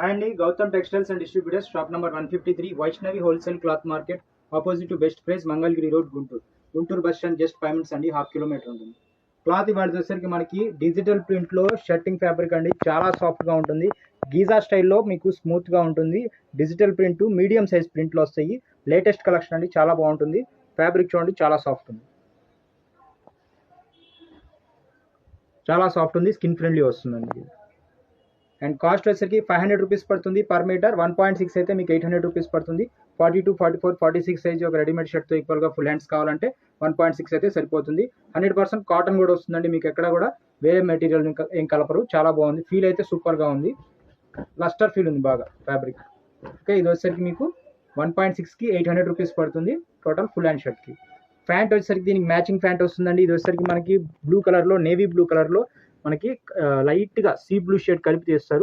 And Gautam textiles and distributors shop number 153 Vaishnavi wholesale cloth market opposite to best price Mangalagiri road Guntur bus stand just 5 minutes అండి, half kilometer ఉంటుంది. Cloth ఇవాళ వచ్చేసరికి మనకి digital ప్రింట్లో shirting fabric అండి, చాలా సాఫ్ట్గా ఉంటుంది. గీజా స్టైల్లో మీకు స్మూత్గా ఉంటుంది. డిజిటల్ ప్రింట్ మీడియం సైజ్ ప్రింట్లో వస్తాయి. లేటెస్ట్ కలెక్షన్ అండి, చాలా బాగుంటుంది. ఫ్యాబ్రిక్ చూడండి, చాలా సాఫ్ట్ ఉంది, చాలా సాఫ్ట్ ఉంది, స్కిన్ ఫ్రెండ్లీ వస్తుందండి. అండ్ కాస్ట్ వచ్చేసరికి 500 రూపీస్ పడుతుంది పర్ మీటర్. 1.6 అయితే మీకు 800 రూపీస్ పడుతుంది. 42, 44, 46 సైజ్ ఒక రెడీమేడ్ షర్ట్తో ఈక్వల్గా ఫుల్ హ్యాండ్స్ కావాలంటే 1.6 అయితే సరిపోతుంది. 100% కాటన్ కూడా వస్తుందండి, మీకు ఎక్కడ కూడా వేరే మెటీరియల్ ఏం కలపరు. చాలా బాగుంది, ఫీల్ అయితే సూపర్గా ఉంది. లస్టర్ ఫీల్ ఉంది బాగా ఫ్యాబ్రిక్. ఓకే, ఇది వచ్చేసరికి మీకు 1.6కి 800 రూపీస్ పడుతుంది టోటల్ ఫుల్ హ్యాండ్ షర్ట్కి. ప్యాంట్ వచ్చేసరికి దీనికి మ్యాచింగ్ ప్యాంట్ వస్తుందండి. ఇది వచ్చేసరికి మనకి బ్లూ కలర్లో, నేవీ బ్లూ కలర్లో మనకి లైట్గా సీ బ్లూ షేడ్ కలిపి తీస్తారు.